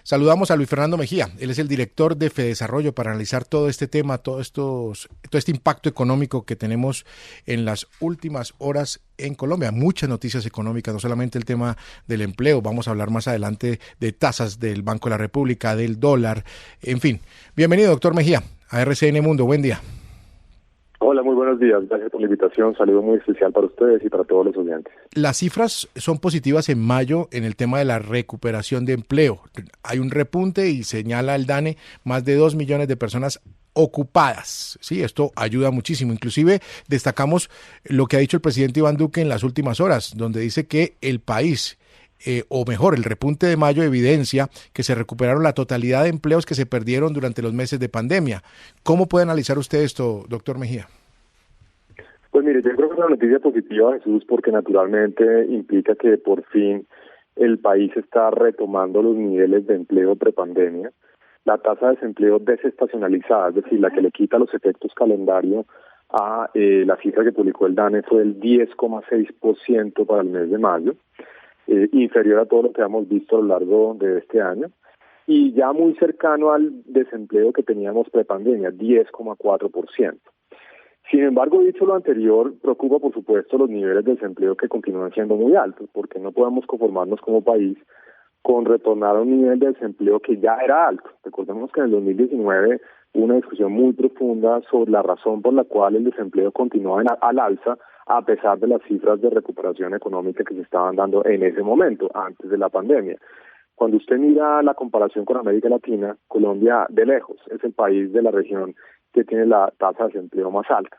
Saludamos a Luis Fernando Mejía, él es el director de Fedesarrollo para analizar todo este tema, todo este impacto económico que tenemos en las últimas horas en Colombia. Muchas noticias económicas, no solamente el tema del empleo, vamos a hablar más adelante de tasas del Banco de la República, del dólar, en fin. Bienvenido, doctor Mejía, a RCN Mundo, buen día. Hola, muy buenos días. Gracias por la invitación. Saludo muy especial para ustedes y para todos los oyentes. Las cifras son positivas en mayo en el tema de la recuperación de empleo. Hay un repunte y señala el DANE más de 2 millones de personas ocupadas. Sí, esto ayuda muchísimo. Inclusive destacamos lo que ha dicho el presidente Iván Duque en las últimas horas, donde dice que el país, o mejor, el repunte de mayo evidencia que se recuperaron la totalidad de empleos que se perdieron durante los meses de pandemia. ¿Cómo puede analizar usted esto, doctor Mejía? Pues mire, yo creo que es una noticia positiva, Jesús, porque naturalmente implica que por fin el país está retomando los niveles de empleo prepandemia. La tasa de desempleo desestacionalizada, es decir, la que le quita los efectos calendario a la cifra que publicó el DANE, fue el 10,6% para el mes de mayo, inferior a todo lo que hemos visto a lo largo de este año, y ya muy cercano al desempleo que teníamos prepandemia, 10,4%. Sin embargo, dicho lo anterior, preocupa por supuesto los niveles de desempleo que continúan siendo muy altos, porque no podemos conformarnos como país con retornar a un nivel de desempleo que ya era alto. Recordemos que en el 2019 hubo una discusión muy profunda sobre la razón por la cual el desempleo continuaba al alza, a pesar de las cifras de recuperación económica que se estaban dando en ese momento, antes de la pandemia. Cuando usted mira la comparación con América Latina, Colombia de lejos es el país de la región que tiene la tasa de desempleo más alta.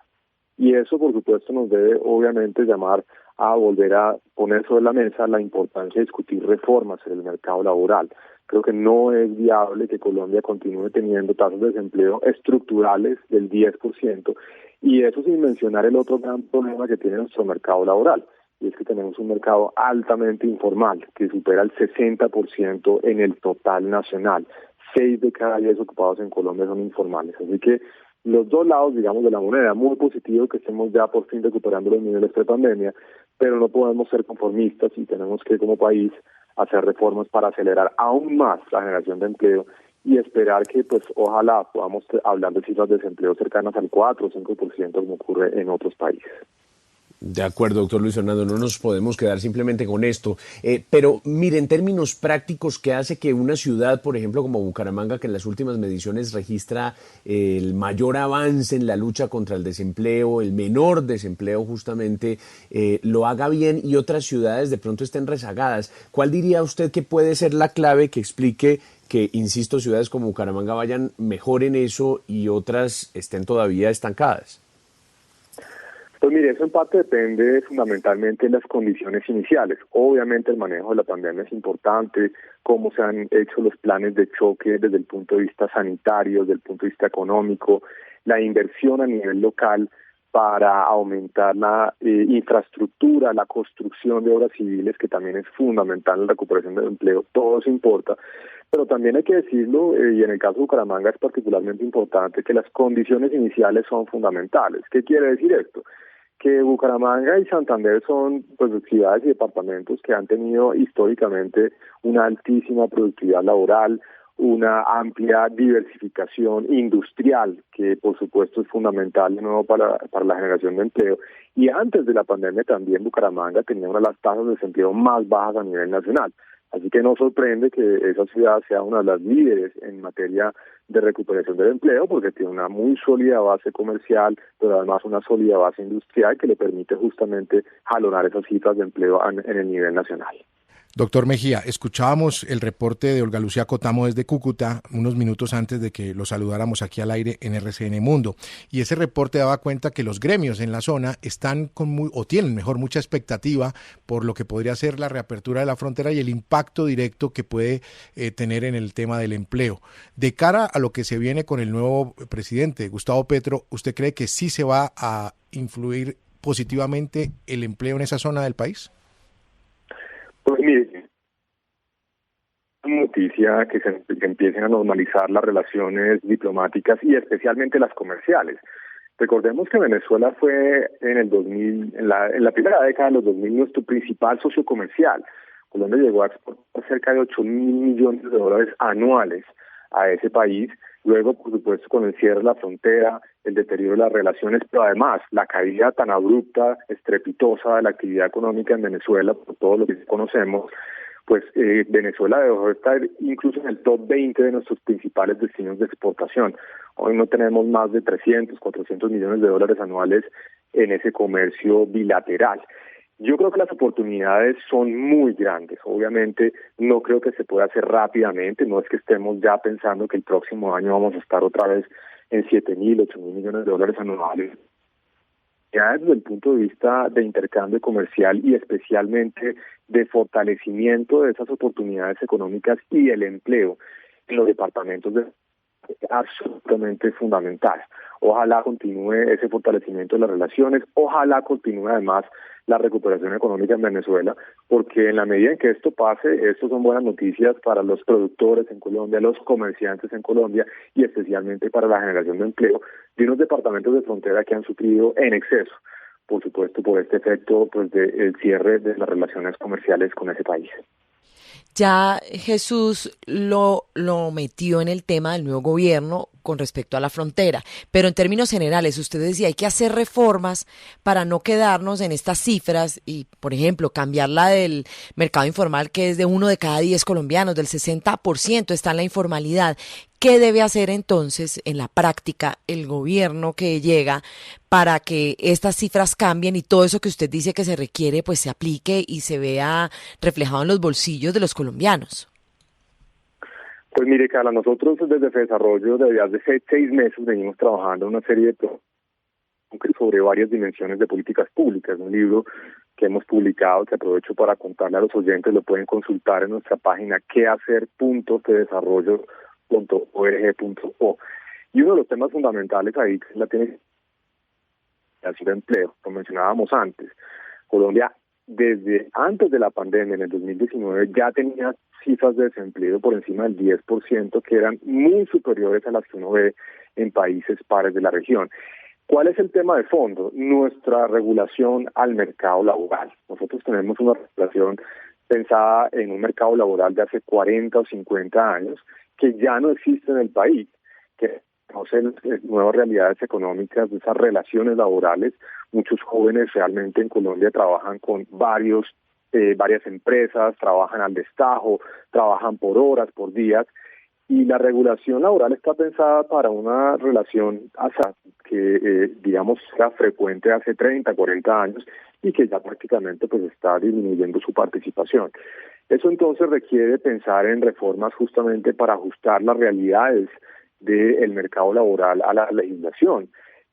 Y eso, por supuesto, nos debe obviamente llamar a volver a poner sobre la mesa la importancia de discutir reformas en el mercado laboral. Creo que no es viable que Colombia continúe teniendo tasas de desempleo estructurales del 10%, y eso sin mencionar el otro gran problema que tiene nuestro mercado laboral, y es que tenemos un mercado altamente informal que supera el 60% en el total nacional. 6 de cada 10 ocupados en Colombia son informales. Así que los dos lados, digamos, de la moneda, muy positivo que estemos ya por fin recuperando los niveles pre-pandemia, pero no podemos ser conformistas y tenemos que, como país, hacer reformas para acelerar aún más la generación de empleo y esperar que, pues, ojalá podamos hablar de cifras de desempleo cercanas al 4 o 5% como ocurre en otros países. De acuerdo, doctor Luis Fernando, no nos podemos quedar simplemente con esto. Pero mire, en términos prácticos, ¿qué hace que una ciudad, por ejemplo, como Bucaramanga, que en las últimas mediciones registra el mayor avance en la lucha contra el desempleo, el menor desempleo justamente, lo haga bien y otras ciudades de pronto estén rezagadas? ¿Cuál diría usted que puede ser la clave que explique que, insisto, ciudades como Bucaramanga vayan mejor en eso y otras estén todavía estancadas? Pues mire, eso en parte depende fundamentalmente de las condiciones iniciales. Obviamente el manejo de la pandemia es importante, cómo se han hecho los planes de choque desde el punto de vista sanitario, desde el punto de vista económico, la inversión a nivel local para aumentar la infraestructura, la construcción de obras civiles, que también es fundamental en la recuperación del empleo, todo eso importa. Pero también hay que decirlo, y en el caso de Bucaramanga es particularmente importante, que las condiciones iniciales son fundamentales. ¿Qué quiere decir esto? Que Bucaramanga y Santander son, pues, ciudades y departamentos que han tenido históricamente una altísima productividad laboral, una amplia diversificación industrial, que por supuesto es fundamental de nuevo para la generación de empleo. Y antes de la pandemia también Bucaramanga tenía una de las tasas de desempleo más bajas a nivel nacional. Así que no sorprende que esa ciudad sea una de las líderes en materia de recuperación del empleo, porque tiene una muy sólida base comercial, pero además una sólida base industrial que le permite justamente jalonar esas cifras de empleo en el nivel nacional. Doctor Mejía, escuchábamos el reporte de Olga Lucía Cotamo desde Cúcuta unos minutos antes de que lo saludáramos aquí al aire en RCN Mundo, y ese reporte daba cuenta que los gremios en la zona están tienen mucha expectativa por lo que podría ser la reapertura de la frontera y el impacto directo que puede tener en el tema del empleo. De cara a lo que se viene con el nuevo presidente, Gustavo Petro, ¿usted cree que sí se va a influir positivamente el empleo en esa zona del país? Pues mire, noticia que se empiecen a normalizar las relaciones diplomáticas y especialmente las comerciales. Recordemos que Venezuela fue en el 2000, en la primera década de los 2000 nuestro principal socio comercial. Colombia llegó a exportar cerca de 8.000 millones de dólares anuales a ese país. Luego, por supuesto, con el cierre de la frontera, el deterioro de las relaciones, pero además la caída tan abrupta, estrepitosa de la actividad económica en Venezuela, por todo lo que conocemos, pues Venezuela dejó de estar incluso en el top 20 de nuestros principales destinos de exportación. Hoy no tenemos más de 300, 400 millones de dólares anuales en ese comercio bilateral. Yo creo que las oportunidades son muy grandes. Obviamente no creo que se pueda hacer rápidamente, no es que estemos ya pensando que el próximo año vamos a estar otra vez en 7.000, 8.000 millones de dólares anuales. Ya desde el punto de vista de intercambio comercial y especialmente de fortalecimiento de esas oportunidades económicas y el empleo en los departamentos de absolutamente fundamental. Ojalá continúe ese fortalecimiento de las relaciones, ojalá continúe además la recuperación económica en Venezuela, porque en la medida en que esto pase, esto son buenas noticias para los productores en Colombia, los comerciantes en Colombia y especialmente para la generación de empleo de unos departamentos de frontera que han sufrido en exceso, por supuesto, por este efecto pues del cierre de las relaciones comerciales con ese país. Ya Jesús lo metió en el tema del nuevo gobierno con respecto a la frontera, pero en términos generales, usted decía, hay que hacer reformas para no quedarnos en estas cifras y, por ejemplo, cambiar la del mercado informal, que es de 1 de cada 10 colombianos, del 60% está en la informalidad. ¿Qué debe hacer entonces en la práctica el gobierno que llega para que estas cifras cambien y todo eso que usted dice que se requiere pues se aplique y se vea reflejado en los bolsillos de los colombianos? Pues mire, Carla, nosotros desde Fedesarrollo desde hace 6 meses venimos trabajando en una serie de programas sobre varias dimensiones de políticas públicas, un libro que hemos publicado, que aprovecho para contarle a los oyentes, lo pueden consultar en nuestra página quehacer.fedesarrollo.org.co. Y uno de los temas fundamentales ahí que la tiene de empleo, como mencionábamos antes. Colombia, desde antes de la pandemia, en el 2019, ya tenía cifras de desempleo por encima del 10%, que eran muy superiores a las que uno ve en países pares de la región. ¿Cuál es el tema de fondo? Nuestra regulación al mercado laboral. Nosotros tenemos una regulación pensada en un mercado laboral de hace 40 o 50 años, que ya no existe en el país, que conocen nuevas realidades económicas de esas relaciones laborales. Muchos jóvenes realmente en Colombia trabajan con varias empresas, trabajan al destajo, trabajan por horas, por días, y la regulación laboral está pensada para una relación que digamos era frecuente hace 30, 40 años y que ya prácticamente pues está disminuyendo su participación. Eso entonces requiere pensar en reformas justamente para ajustar las realidades del mercado laboral a la legislación.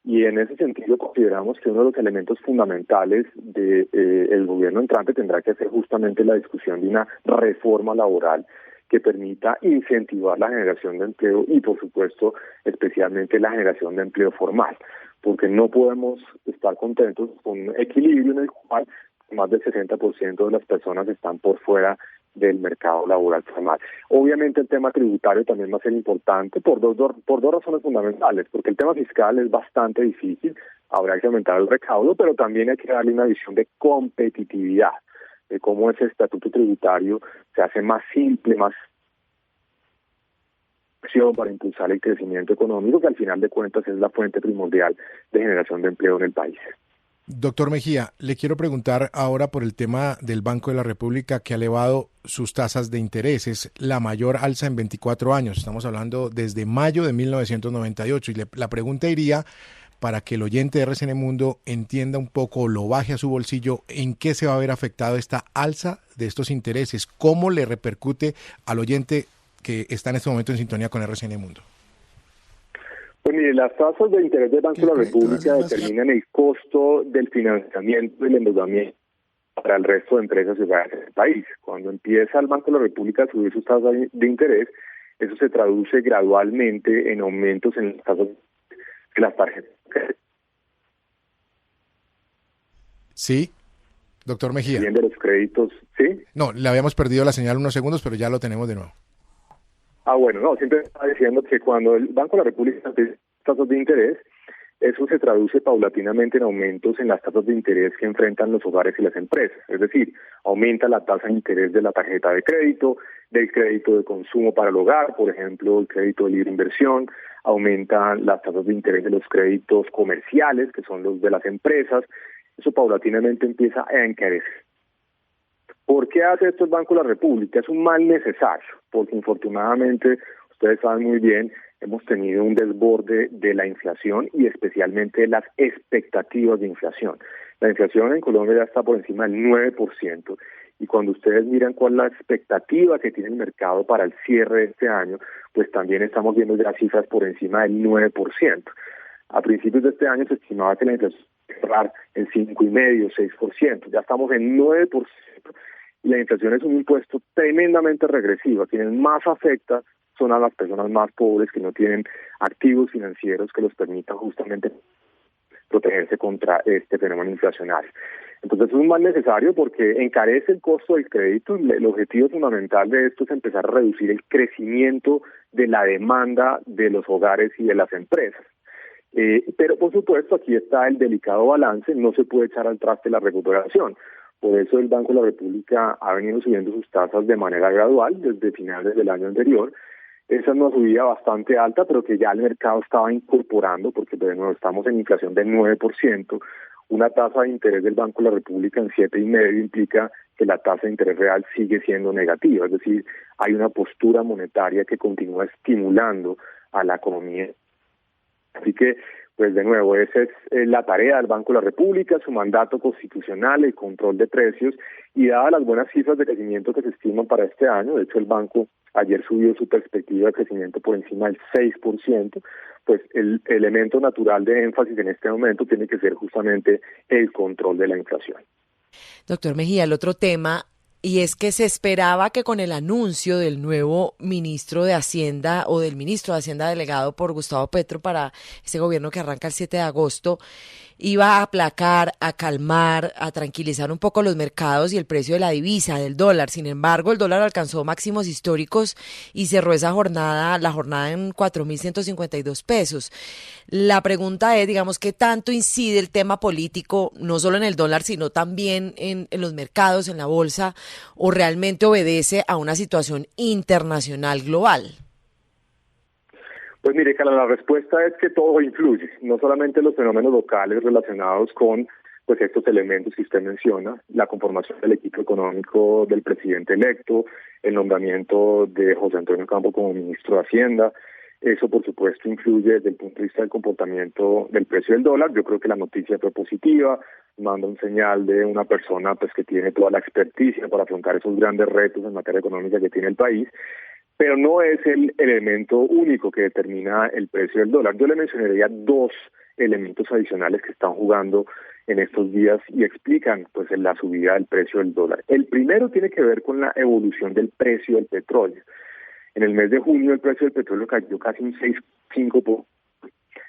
Y en ese sentido consideramos que uno de los elementos fundamentales del gobierno entrante tendrá que ser justamente la discusión de una reforma laboral que permita incentivar la generación de empleo y, por supuesto, especialmente la generación de empleo formal, porque no podemos estar contentos con un equilibrio en el cual más del 60% de las personas están por fuera del mercado laboral formal. Obviamente el tema tributario también va a ser importante por dos razones fundamentales, porque el tema fiscal es bastante difícil, habrá que aumentar el recaudo, pero también hay que darle una visión de competitividad, de cómo ese estatuto tributario se hace más simple, más para impulsar el crecimiento económico, que al final de cuentas es la fuente primordial de generación de empleo en el país. Doctor Mejía, le quiero preguntar ahora por el tema del Banco de la República, que ha elevado sus tasas de interés. Es la mayor alza en 24 años. Estamos hablando desde mayo de 1998. Y la pregunta iría para que el oyente de RCN Mundo entienda un poco, lo baje a su bolsillo, en qué se va a ver afectado esta alza de estos intereses, cómo le repercute al oyente que está en este momento en sintonía con RCN Mundo. Pues mire, las tasas de interés del Banco de la República determinan el costo del financiamiento y el endeudamiento para el resto de empresas y hogares del país. Cuando empieza el Banco de la República a subir sus tasas de interés, eso se traduce gradualmente en aumentos en las tasas de las tarjetas. Sí, doctor Mejía. Bien, de los créditos, ¿sí? No, le habíamos perdido la señal unos segundos, pero ya lo tenemos de nuevo. Bueno, no, siempre estaba diciendo que cuando el Banco de la República tiene tasas de interés, eso se traduce paulatinamente en aumentos en las tasas de interés que enfrentan los hogares y las empresas. Es decir, aumenta la tasa de interés de la tarjeta de crédito, del crédito de consumo para el hogar, por ejemplo, el crédito de libre inversión, aumentan las tasas de interés de los créditos comerciales, que son los de las empresas. Eso paulatinamente empieza a encarecer. ¿Por qué hace esto el Banco de la República? Es un mal necesario, porque infortunadamente, ustedes saben muy bien, hemos tenido un desborde de la inflación y especialmente de las expectativas de inflación. La inflación en Colombia ya está por encima del 9%, y cuando ustedes miran cuál es la expectativa que tiene el mercado para el cierre de este año, pues también estamos viendo ya cifras por encima del 9%. A principios de este año se estimaba que la inflación iba a cerrar en 5,5%, 6%. Ya estamos en 9%. Y la inflación es un impuesto tremendamente regresivo. A quienes más afecta son a las personas más pobres que no tienen activos financieros que los permitan justamente protegerse contra este fenómeno inflacionario. Entonces es un mal necesario porque encarece el costo del crédito y el objetivo fundamental de esto es empezar a reducir el crecimiento de la demanda de los hogares y de las empresas. Pero por supuesto aquí está el delicado balance, no se puede echar al traste la recuperación. Por eso el Banco de la República ha venido subiendo sus tasas de manera gradual desde finales del año anterior. Esa es una subida bastante alta, pero que ya el mercado estaba incorporando, porque de nuevo estamos en inflación del 9%. Una tasa de interés del Banco de la República en 7,5% implica que la tasa de interés real sigue siendo negativa, es decir, hay una postura monetaria que continúa estimulando a la economía. Así que, pues de nuevo, esa es la tarea del Banco de la República, su mandato constitucional, el control de precios, y dadas las buenas cifras de crecimiento que se estiman para este año, de hecho el banco ayer subió su perspectiva de crecimiento por encima del 6%, pues el elemento natural de énfasis en este momento tiene que ser justamente el control de la inflación. Doctor Mejía, el otro tema, y es que se esperaba que con el anuncio del nuevo ministro de Hacienda o del ministro de Hacienda delegado por Gustavo Petro para ese gobierno que arranca el 7 de agosto, iba a aplacar, a calmar, a tranquilizar un poco los mercados y el precio de la divisa, del dólar. Sin embargo, el dólar alcanzó máximos históricos y cerró la jornada en 4.152 pesos. La pregunta es, digamos, ¿qué tanto incide el tema político, no solo en el dólar, sino también en los mercados, en la bolsa, o realmente obedece a una situación internacional global? Pues mire, Carla, la respuesta es que todo influye, no solamente los fenómenos locales relacionados con pues estos elementos que usted menciona, la conformación del equipo económico del presidente electo, el nombramiento de José Antonio Campo como ministro de Hacienda. Eso, por supuesto, influye desde el punto de vista del comportamiento del precio del dólar. Yo creo que la noticia fue positiva, manda un señal de una persona pues que tiene toda la experticia para afrontar esos grandes retos en materia económica que tiene el país. Pero no es el elemento único que determina el precio del dólar. Yo le mencionaría dos elementos adicionales que están jugando en estos días y explican pues la subida del precio del dólar. El primero tiene que ver con la evolución del precio del petróleo. En el mes de junio el precio del petróleo cayó casi un 6,5%,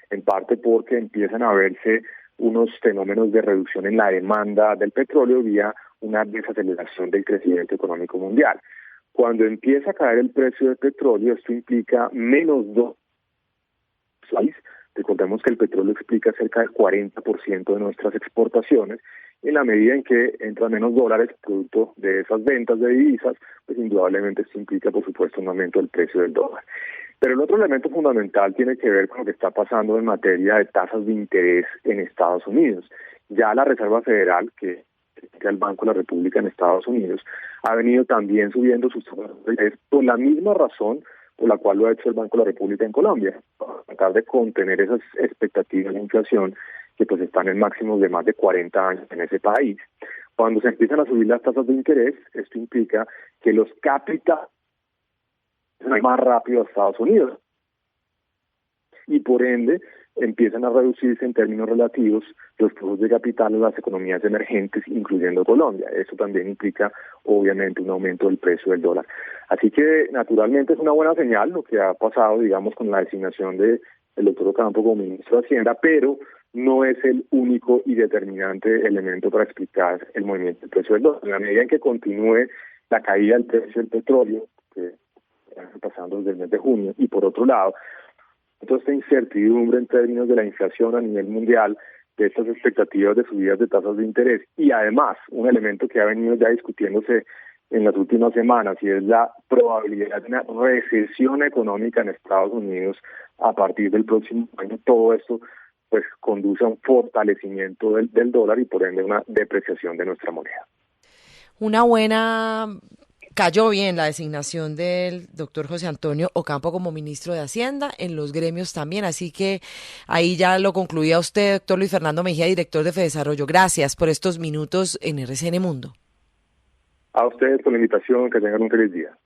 en parte porque empiezan a verse unos fenómenos de reducción en la demanda del petróleo vía una desaceleración del crecimiento económico mundial. Cuando empieza a caer el precio del petróleo, esto implica menos $2. Recordemos que el petróleo explica cerca del 40% de nuestras exportaciones. En la medida en que entran menos dólares producto de esas ventas de divisas, pues indudablemente esto implica, por supuesto, un aumento del precio del dólar. Pero el otro elemento fundamental tiene que ver con lo que está pasando en materia de tasas de interés en Estados Unidos. Ya la Reserva Federal, que el Banco de la República en Estados Unidos, ha venido también subiendo sus tasas de interés por la misma razón por la cual lo ha hecho el Banco de la República en Colombia, para tratar de contener esas expectativas de inflación que pues están en máximos de más de 40 años en ese país. Cuando se empiezan a subir las tasas de interés, esto implica que los capitales van más rápido a Estados Unidos y por ende empiezan a reducirse en términos relativos los flujos de capital en las economías emergentes, incluyendo Colombia. Eso también implica, obviamente, un aumento del precio del dólar. Así que, naturalmente, es una buena señal lo que ha pasado, digamos, con la designación del doctor Ocampo como ministro de Hacienda, pero no es el único y determinante elemento para explicar el movimiento del precio del dólar. En la medida en que continúe la caída del precio del petróleo, que está pasando desde el mes de junio, y por otro lado, toda esta incertidumbre en términos de la inflación a nivel mundial, de estas expectativas de subidas de tasas de interés, y además un elemento que ha venido ya discutiéndose en las últimas semanas, y es la probabilidad de una recesión económica en Estados Unidos a partir del próximo año. Todo esto pues conduce a un fortalecimiento del dólar y por ende una depreciación de nuestra moneda. Cayó bien la designación del doctor José Antonio Ocampo como ministro de Hacienda, en los gremios también, así que ahí ya lo concluía usted, doctor Luis Fernando Mejía, director de FEDesarrollo. Gracias por estos minutos en RCN Mundo. A ustedes por la invitación, que tengan un feliz día.